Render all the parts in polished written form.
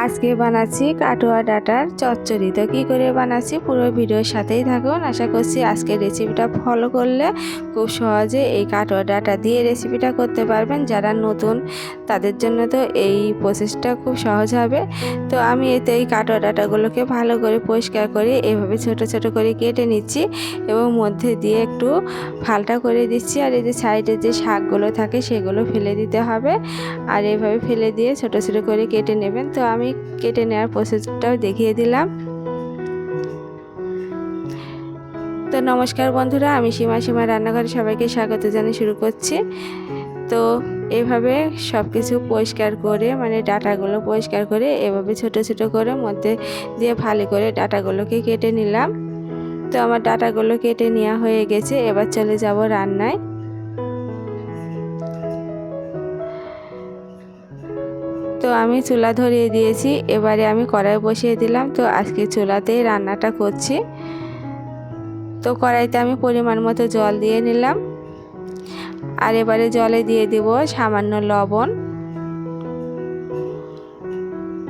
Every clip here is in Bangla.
আজকে বানাচ্ছি কাটোয়া ডাঁটার চচ্চড়ি। তো কী করে বানাচ্ছি পুরো ভিডিওর সাথেই থাকুন। আশা করছি আজকের রেসিপিটা ফলো করলে খুব সহজে এই কাটোয়া ডাঁটা দিয়ে রেসিপিটা করতে পারবেন। যারা নতুন তাদের জন্য তো এই প্রসেসটা খুব সহজ হবে। তো আমি এতে এই কাটোয়া ডাঁটাগুলোকে ভালো করে পরিষ্কার করে এভাবে ছোট ছোট করে কেটে নিচ্ছি এবং মধ্যে দিয়ে একটু ফালটা করে দিচ্ছি। আর এই যে সাইডে যে শাকগুলো থাকে সেগুলো ফেলে দিতে হবে। আর এইভাবে ফেলে দিয়ে ছোট ছোট করে কেটে নেবেন। তো আমি কেটে নেওয়ার প্রসেসটাও দেখিয়ে দিলাম। তো নমস্কার বন্ধুরা, আমি সীমা রান্নাঘরে সবাইকে স্বাগত জানিয়ে শুরু করছি। তো এভাবে সব কিছু পরিষ্কার করে ডাঁটাগুলো পরিষ্কার করে এভাবে ছোট ছোট করে মধ্যে দিয়ে ফালি করে ডাঁটাগুলোকে কেটে নিলাম। তো আমার ডাঁটাগুলো কেটে নেওয়া হয়ে গেছে, এবার চলে যাব রান্নায়। তো আমি চুলা ধরিয়ে দিয়েছি, এবারে আমি কড়াই বসিয়ে দিলাম। তো আজকে চুলাতেই রান্নাটা করছি। তো কড়াইতে আমি পরিমাণ মতো জল দিয়ে নিলাম, আর এবারে জলে দিয়ে দিব সামান্য লবণ।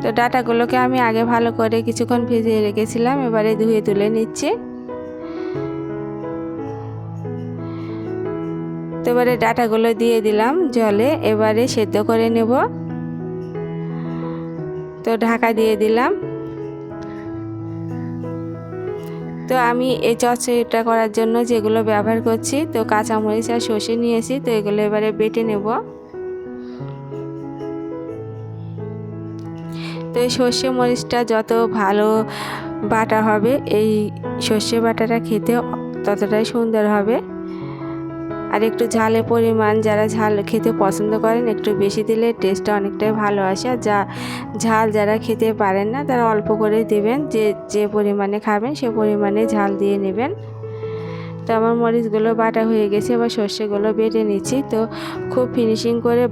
তো ডাঁটাগুলোকে আমি আগে ভালো করে কিছুক্ষণ ভিজিয়ে রেখেছিলাম, এবারে ধুয়ে তুলে নিচ্ছি। তো এবারে ডাঁটাগুলো দিয়ে দিলাম জলে, এবারে সেদ্ধ করে নেব। তো ঢাকা দিয়ে দিলাম। তো আমি এই চচ্চড়িটা করার জন্য যেগুলো ব্যবহার করছি, তো কাঁচামরিচ আর সর্ষে নিয়েছি। তো এগুলো এবারে বেটে নেব। তো এই সর্ষে মরিচটা যত ভালো বাটা হবে, এই সর্ষে বাটাটা খেতে ততটাই সুন্দর হবে। আর একটু ঝালের পরিমাণ, যারা ঝাল খেতে পছন্দ করেন একটু বেশি দিলে টেস্টটা অনেকটাই ভালো আসে। আর ঝাল যারা খেতে পারেন না তারা অল্প করে দেবেন, যে পরিমাণে খাবেন সে পরিমাণে ঝাল দিয়ে নেবেন। তো আমার মরিচগুলো বাটা হয়ে গেছে, এবার সর্ষেগুলো বেটে নিচ্ছি। তো খুব ফিনিশিং করে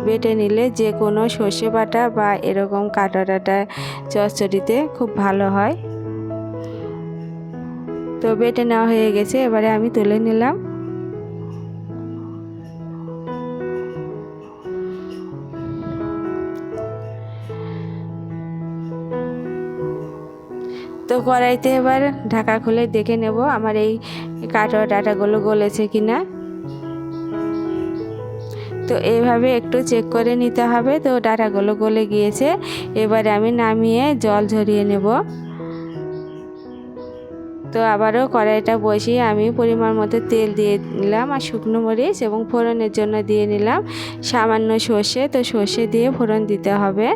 বেটে নিলে যে কোনো সর্ষে বাটা বা এরকম কাটা ডাঁটা চচ্চড়িতে খুব ভালো হয়। তো বেটে নেওয়া হয়ে গেছে, এবারে আমি তুলে নিলাম। তো কড়াইতে এবার ঢাকা খুলে দেখে নেব আমার এই কাটোয়া ডাঁটাগুলো গলেছে কিনা। তো এইভাবে একটু চেক করে নিতে হবে। তো ডাঁটাগুলো গলে গিয়েছে, এবারে আমি নামিয়ে জল ঝরিয়ে নেব। তো আবারও কড়াইটা বসিয়ে আমি পরিমাণ মতো তেল দিয়ে নিলাম, আর শুকনো মরিচ এবং ফোড়নের জন্য দিয়ে নিলাম সামান্য সর্ষে। তো সর্ষে দিয়ে ফোড়ন দিতে হবে।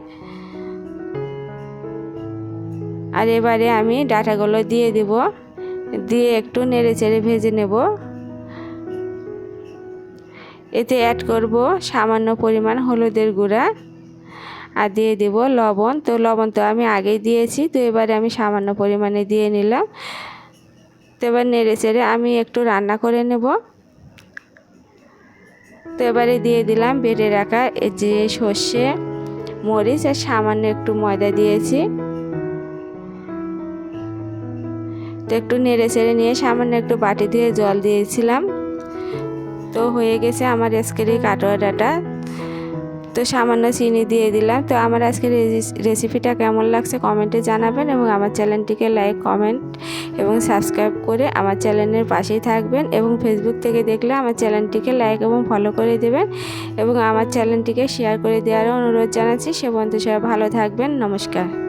আর এবারে আমি ডাঁটাগুলো দিয়ে দিব, দিয়ে একটু নেড়ে চেড়ে ভেজে নেব। এতে অ্যাড করব সামান্য পরিমাণ হলুদের গুঁড়া, আর দিয়ে দেব লবণ। তো লবণ তো আমি আগেই দিয়েছি, তো এবারে আমি সামান্য পরিমাণে দিয়ে নিলাম। তো এবার নেড়ে চেড়ে আমি একটু রান্না করে নেব। তো এবারে দিয়ে দিলাম বেটে রাখা যে সর্ষে মরিচ আর সামান্য একটু ময়দা দিয়েছি। তো একটু নেড়ে চেড়ে নিয়ে সামান্য একটু বাটি দিয়ে জল দিয়েছিলাম। তো হয়ে গেছে আমার আজকের এই কাটোয়া ডাঁটা। তো সামান্য চিনি দিয়ে দিলাম। তো আমার আজকের রেসিপিটা কেমন লাগছে কমেন্টে জানাবেন, এবং আমার চ্যানেলটিকে লাইক, কমেন্ট এবং সাবস্ক্রাইব করে আমার চ্যানেলের পাশেই থাকবেন। এবং ফেসবুক থেকে দেখলে আমার চ্যানেলটিকে লাইক এবং ফলো করে দেবেন, এবং আমার চ্যানেলটিকে শেয়ার করে দেওয়ারও অনুরোধ জানাচ্ছি। সে বন্ধু সবাই ভালো থাকবেন। নমস্কার।